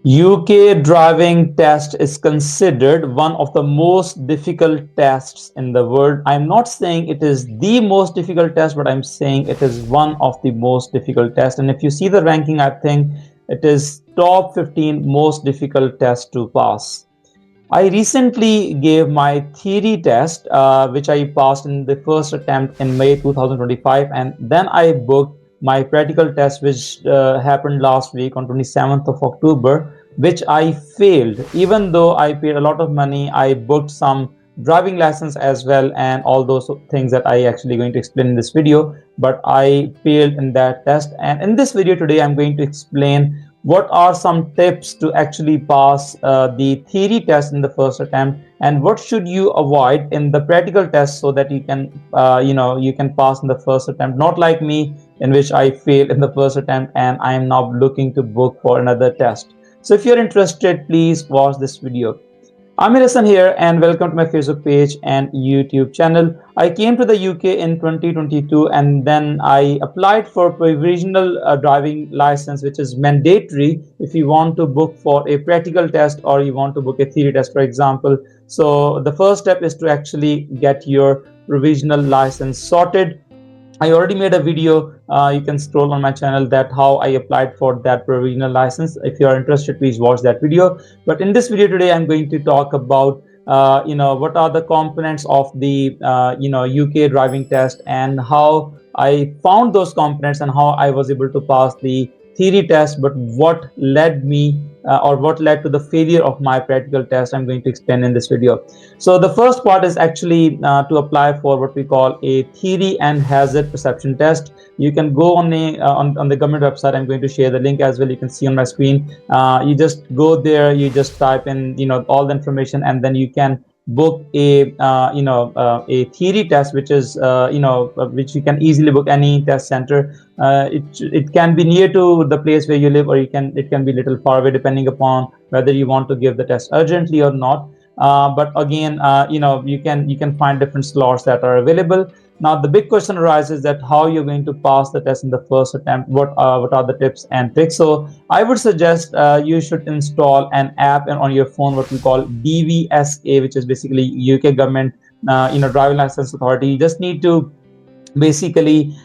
UK driving test is considered one of the most difficult tests in the world. I'm not saying it is the most difficult test, but I'm saying it is one of the most difficult tests. And if you see the ranking, I think it is top 15 most difficult test to pass. I recently gave my theory test, which I passed in the first attempt in May 2025, and then I booked my practical test, which happened last week on 27th of October, which I failed. Even though I paid a lot of money, I booked some driving lessons as well, and all those things that I actually going to explain in this video, but I failed in that test. And in this video today, I'm going to explain what are some tips to actually pass the theory test in the first attempt, and what should you avoid in the practical test so that you can you can pass in the first attempt, not like me, in which I failed in the first attempt and I am now looking to book for another test. So if you're interested, please watch this video. I'm Harrison here, and welcome to my Facebook page and YouTube channel. I came to the UK in 2022, and then I applied for provisional driving license, which is mandatory if you want to book for a practical test or you want to book a theory test, for example. So the first step is to actually get your provisional license sorted. I already made a video, you can scroll on my channel, that how I applied for that provisional license. If you are interested, please watch that video. But in this video today, I'm going to talk about what are the components of the UK driving test, and how I found those components and how I was able to pass the theory test, but what led me or what led to the failure of my practical test, I'm going to explain in this video. So the first part is actually to apply for what we call a theory and hazard perception test. You can go on on the government website. I'm going to share the link as well. You can see on my screen. You just go there, you just type in all the information, and then you can book a a theory test, which is which you can easily book any test center. It can be near to the place where you live, or it can be little far away, depending upon whether you want to give the test urgently or not. But again, you can find different slots that are available. Now the big question arises that how you're going to pass the test in the first attempt. What are the tips and tricks? So I would suggest you should install an app on your phone, what we call DVSA, which is basically UK government driving license authority. You just need to basically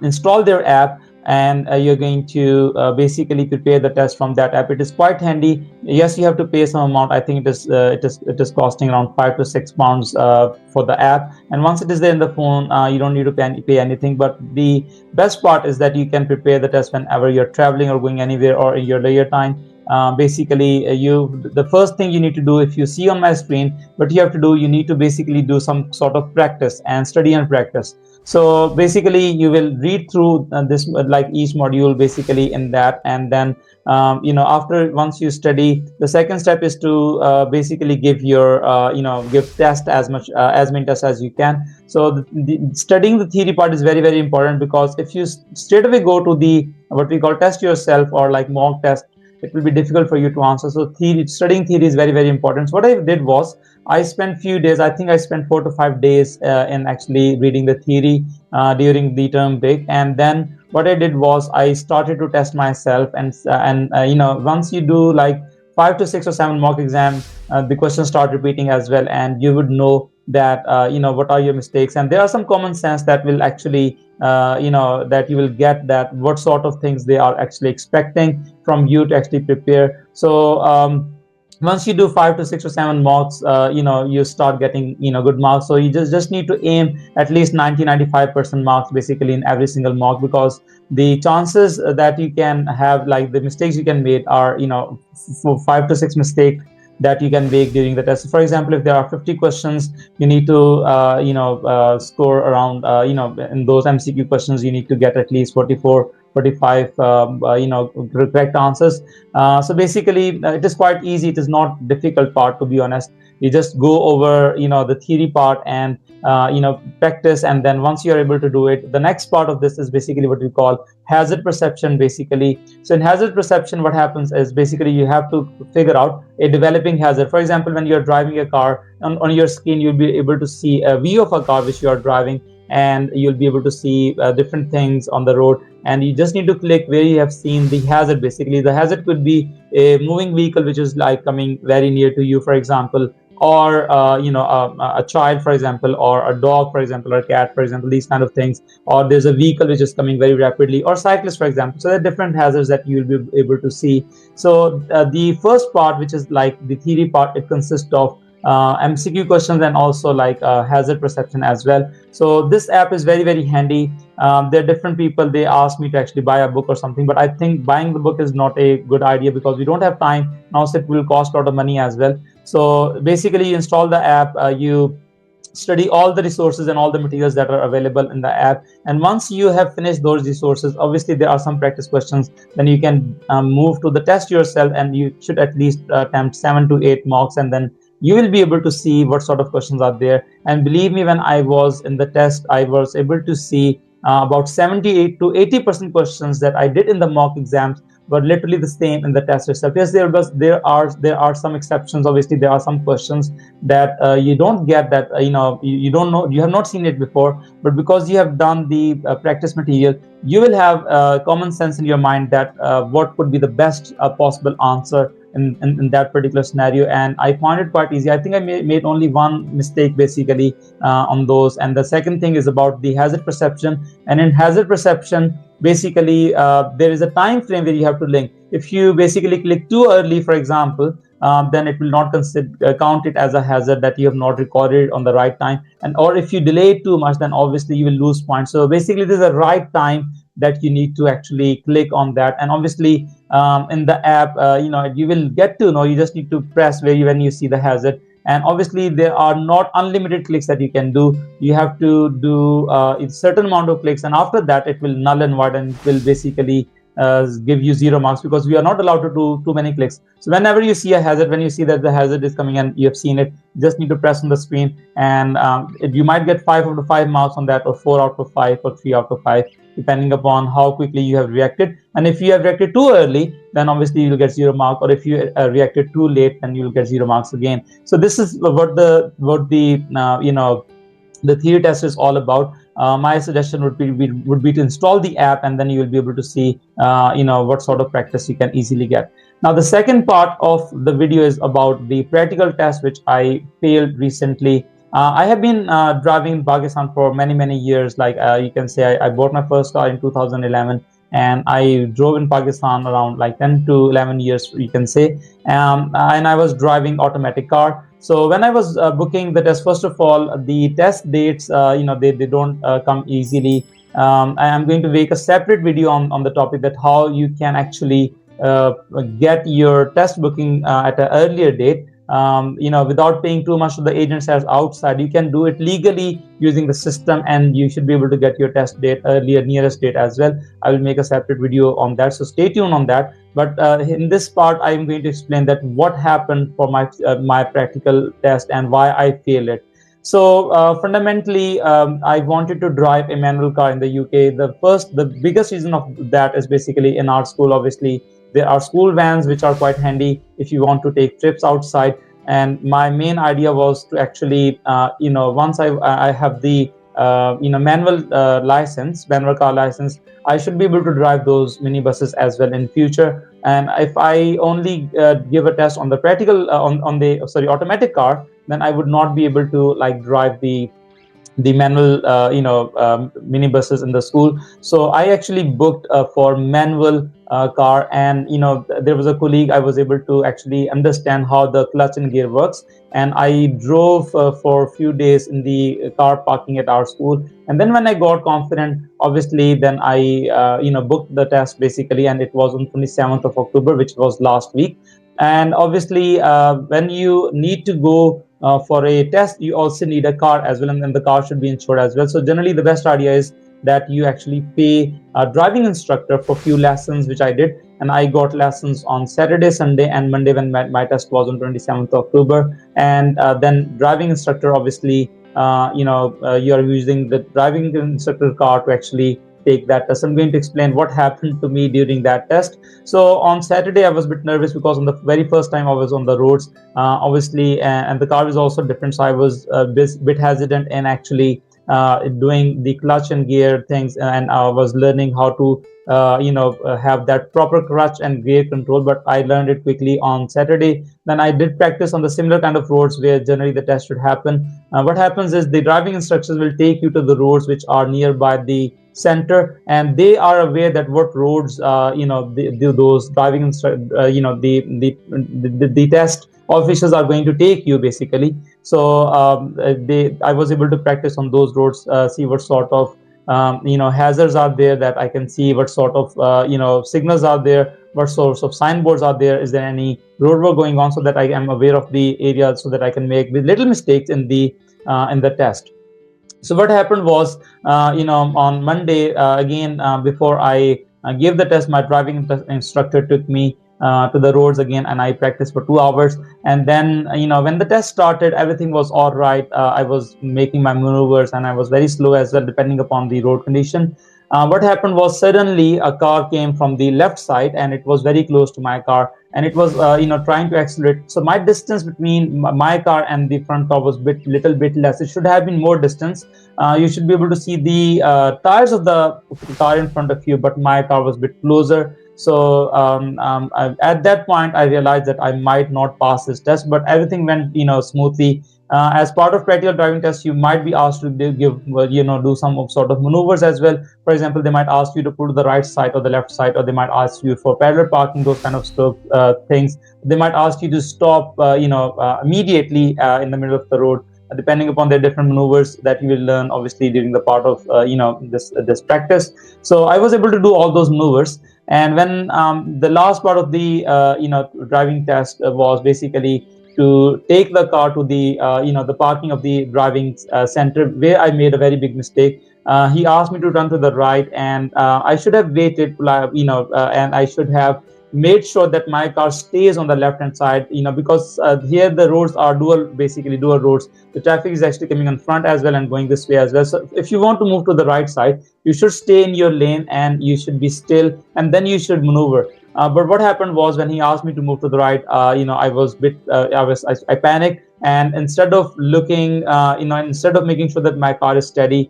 install their app, and you're going to basically prepare the test from that app. It is quite handy. Yes, you have to pay some amount. I think it is costing around £5 to £6 for the app, and once it is there in the phone, you don't need to pay anything. But the best part is that you can prepare the test whenever you're traveling or going anywhere, or in your leisure time. Basically, the first thing you need to do, if you see on my screen, what you have to do, you need to basically do some sort of practice and study and practice. So basically, you will read through this like each module basically in that, and then after once you study, the second step is to basically give your give test as many tests as you can. So studying the theory part is very, very important, because if you straight away go to the what we call test yourself, or like mock test, it will be difficult for you to answer. So studying theory is very, very important. So what I did was, I spent few days, I think I spent 4 to 5 days in actually reading the theory during the term break. And then what I did was, I started to test myself, and once you do like 5 to 6 or 7 mock exam, the questions start repeating as well, and you would know that what are your mistakes, and there are some common sense that will actually that you will get, that what sort of things they are actually expecting from you to actually prepare. So once you do 5 to 6 or 7 mocks, you start getting good marks. So you just need to aim at least 90-95% marks basically in every single mock, because the chances that you can have, like the mistakes you can make are 5 to 6 mistakes that you can make during the test. For example, if there are 50 questions, you need to score around in those MCQ questions, you need to get at least 44 45 correct answers. So basically it is quite easy. It is not difficult part, to be honest. You just go over the theory part and practice, and then once you are able to do it, the next part of this is basically what we call hazard perception basically. So in hazard perception, what happens is basically you have to figure out a developing hazard. For example, when you're driving a car, on your screen you'll be able to see a view of a car which you are driving, and you'll be able to see different things on the road. and you just need to click where you have seen the hazard. Basically, the hazard could be a moving vehicle which is like coming very near to you, for example, or a child, for example, or a dog, for example, or a cat, for example, these kind of things, or there's a vehicle which is coming very rapidly, or cyclists, for example. So there are different hazards that you will be able to see. So the first part, which is like the theory part, it consists of MCQ questions and also like hazard perception as well. So this app is very, very handy. There are different people, they ask me to actually buy a book or something, but I think buying the book is not a good idea because we don't have time. Now it will cost a lot of money as well. So basically, you install the app, you study all the resources and all the materials that are available in the app, and once you have finished those resources, obviously there are some practice questions, then you can move to the test yourself, and you should at least attempt 7 to 8 marks, and then you will be able to see what sort of questions are there. And believe me, when I was in the test, I was able to see about 78 to 80% questions that I did in the mock exams were literally the same in the test itself. Yes, there are some exceptions. Obviously, there are some questions that you don't get, that you don't know, you have not seen it before, but because you have done the practice material, you will have common sense in your mind that what could be the best possible answer in that particular scenario. And I found it quite easy. I think I made only one mistake basically on those. And the second thing is about the hazard perception. And in hazard perception, basically there is a time frame where you have to link. If you basically click too early, for example, then it will not count it as a hazard that you have not recorded on the right time. And or if you delay too much, then obviously you will lose points. So basically there's a right time that you need to actually click on that. And obviously in the app, you will get to know, you just need to press when you see the hazard. And obviously there are not unlimited clicks that you can do. You have to do a certain amount of clicks, and after that it will null and void, and it will basically give you 0 marks, because we are not allowed to do too many clicks. So whenever you see a hazard, when you see that the hazard is coming and you have seen it, you just need to press on the screen, and you might get 5 out of 5 marks on that, or 4 out of 5, or 3 out of 5, depending upon how quickly you have reacted. And if you have reacted too early, then obviously you'll get 0 mark, or if you reacted too late, then you'll get 0 marks again. So this is what the theory test is all about. My suggestion would be to install the app, and then you will be able to see what sort of practice you can easily get. Now the second part of the video is about the practical test, which I failed recently. I have been driving in Pakistan for many years. Like you can say, I bought my first car in 2011, and I drove in Pakistan around like 10 to 11 years, you can say. And I was driving automatic car. So when I was booking the test, first of all, the test dates, they don't come easily. I am going to make a separate video on the topic, that how you can actually get your test booking at an earlier date. Without paying too much to the agents as outside. You can do it legally using the system, and you should be able to get your test date earlier, nearest date as well. I will make a separate video on that, so stay tuned on that. But in this part, I am going to explain that what happened for my practical test and why I failed it. So fundamentally, I wanted to drive a manual car in the UK. The biggest reason of that is basically in our school, obviously, there are school vans which are quite handy if you want to take trips outside. And my main idea was to actually, once I have the manual manual car license, I should be able to drive those minibuses as well in future. And if I only give a test on the practical on the automatic car, then I would not be able to drive the manual minibuses in the school. So I actually booked for manual car, and there was a colleague, I was able to actually understand how the clutch and gear works, and I drove for a few days in the car parking at our school. And then when I got confident, obviously, then I booked the test basically, and it was on 27th of October, which was last week. And obviously when you need to go for a test, you also need a car as well, and then the car should be insured as well. So generally the best idea is that you actually pay a driving instructor for few lessons, which I did. And I got lessons on Saturday, Sunday, and Monday, when my test was on 27th October. And then driving instructor, obviously, you are using the driving instructor car to actually take that test. I'm going to explain what happened to me during that test. So on Saturday, I was a bit nervous because on the very first time I was on the roads, obviously, and the car is also different. So I was a bit hesitant in actually doing the clutch and gear things, and I was learning how to have that proper clutch and gear control, but I learned it quickly on Saturday. Then I did practice on the similar kind of roads where generally the test should happen. What happens is the driving instructors will take you to the roads which are nearby the center, and they are aware that what roads those driving the test officials are going to take you basically. So I was able to practice on those roads, see what sort of hazards are there, that I can see what sort of signals are there, what sorts of signboards are there, is there any roadwork going on, so that I am aware of the area, so that I can make little mistakes in the test. So what happened was, on Monday, again, before I gave the test, my driving instructor took me to the roads again, and I practiced for 2 hours. And then, when the test started, everything was all right. I was making my maneuvers, and I was very slow as well, depending upon the road condition. What happened was, suddenly a car came from the left side, and it was very close to my car, and it was trying to accelerate. So my distance between my car and the front car was little bit less. It should have been more distance. You should be able to see the tires of the car in front of you, but my car was a bit closer. So at that point, I realized that I might not pass this test, but everything went smoothly. As part of practical driving test, you might be asked to do some sort of maneuvers as well. For example, they might ask you to pull to the right side or the left side, or they might ask you for parallel parking, those kind of stuff, things. They might ask you to stop immediately in the middle of the road, depending upon their different maneuvers that you will learn obviously during the part of this practice. So I was able to do all those maneuvers. And when the last part of the driving test was basically to take the car to the parking of the driving center, where I made a very big mistake. He asked me to turn to the right, and I should have waited, and I should have made sure that my car stays on the left hand side, because here the roads are basically dual roads. The traffic is actually coming in front as well and going this way as well. So if you want to move to the right side, you should stay in your lane, and you should be still, and then you should maneuver. But what happened was, when he asked me to move to the right, I was bit, I panicked, and instead of looking, instead of making sure that my car is steady,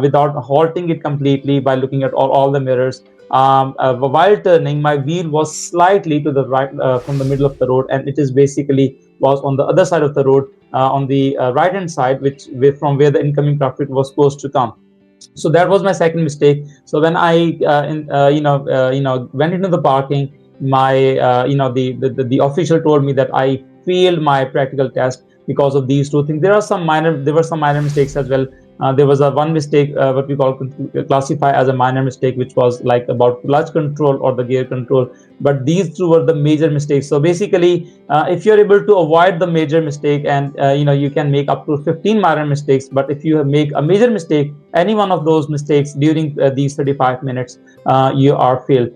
without halting it completely by looking at all the mirrors, while turning, my wheel was slightly to the right from the middle of the road, and it is basically was on the other side of the road, on the right hand side, from where the incoming traffic was supposed to come. So that was my second mistake. So when I went into the parking, my the official told me that I failed my practical test because of these two things. There were some minor mistakes as well. There was one mistake, what we classify as a minor mistake, which was like about clutch control or the gear control. But these two were the major mistakes. So basically, if you're able to avoid the major mistake, and you can make up to 15 minor mistakes. But if you make a major mistake, any one of those mistakes during these 35 minutes, you are failed.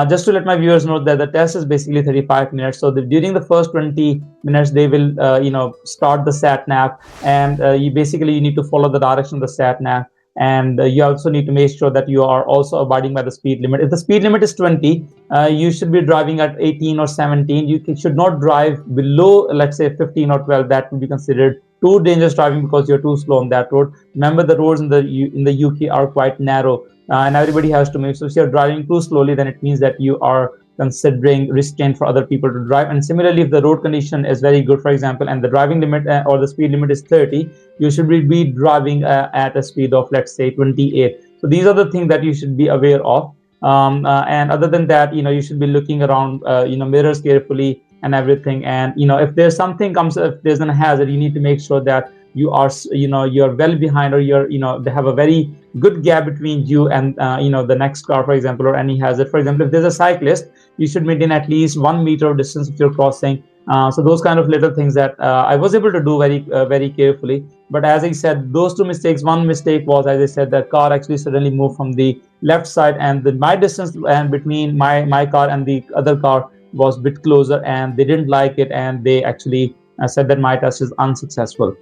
Just to let my viewers know that the test is basically 35 minutes. So during the first 20 minutes, they will start the sat nav, and you need to follow the direction of the sat nav. And you also need to make sure that you are also abiding by the speed limit. If the speed limit is 20, you should be driving at 18 or 17. You should not drive below, let's say, 15 or 12. That would be considered too dangerous driving, because you're too slow on that road. Remember, the roads in the UK are quite narrow, and everybody has to make. So if you're driving too slowly, then it means that you are considering restraint for other people to drive. And similarly, if the road condition is very good, for example, and the driving limit or the speed limit is 30, you should be driving at a speed of, let's say, 28. So these are the things that you should be aware of. And other than that, you should be looking around, mirrors carefully and everything. And if there's something comes, if there's a hazard, you need to make sure that you are you're well behind, or they have a very good gap between you and the next car, for example, or any hazard. For example, if there's a cyclist, you should maintain at least 1 meter of distance if you're crossing. So those kind of little things that I was able to do very carefully. But as I said, those two mistakes, one mistake was, as I said, the car actually suddenly moved from the left side, and my distance and between my car and the other car was a bit closer, and they didn't like it, and they actually said that my test is unsuccessful.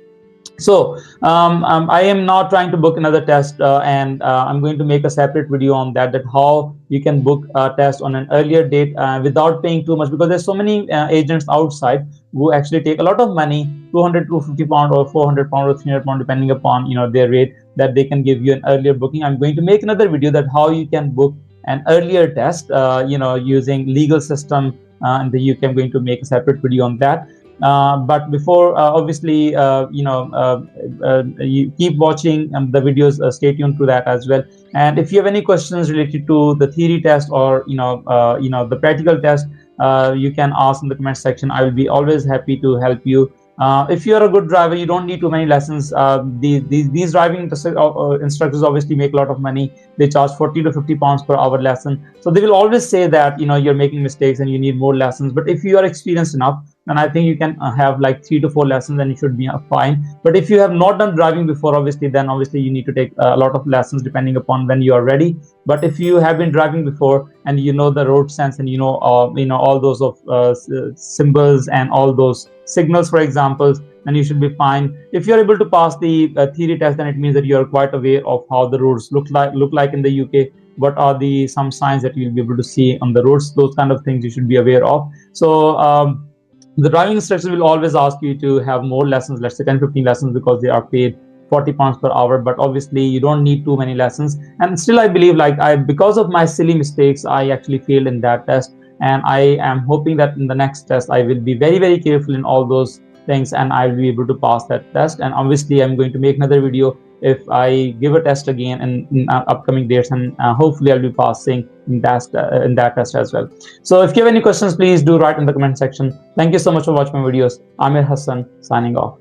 So I am now trying to book another test, and I'm going to make a separate video on that how you can book a test on an earlier date without paying too much, because there's so many agents outside who actually take a lot of money, 200, 250 pound or 400 pound or 300 pound, depending upon their rate, that they can give you an earlier booking. I'm going to make another video that how you can book an earlier test, using legal system in the UK. I'm going to make a separate video on that. But before, obviously, you keep watching the videos. Stay tuned to that as well. And if you have any questions related to the theory test or the practical test, you can ask in the comment section. I will be always happy to help you. If you are a good driver, you don't need too many lessons. These driving instructors obviously make a lot of money. They charge 40 to 50 pounds per hour lesson. So they will always say that you're making mistakes and you need more lessons. But if you are experienced enough, then I think you can have like 3 to 4 lessons and you should be fine. But if you have not done driving before, then obviously you need to take a lot of lessons depending upon when you are ready. But if you have been driving before and you know the road sense and all those of symbols and all those signals, for example, then you should be fine. If you're able to pass the theory test, then it means that you're quite aware of how the roads look like in the UK. What are some signs that you'll be able to see on the roads? Those kind of things you should be aware of. So the driving instructor will always ask you to have more lessons, let's say 10-15 lessons, because they are paid 40 pounds per hour. But obviously you don't need too many lessons. And still I believe, because of my silly mistakes, I actually failed in that test. And I am hoping that in the next test I will be very, very careful in all those things and I'll be able to pass that test. And obviously I'm going to make another video if I give a test again in upcoming dates, and hopefully I'll be passing in that test as well. So if you have any questions, please do write in the comment section. Thank you so much for watching my videos. Amir Hassan signing off.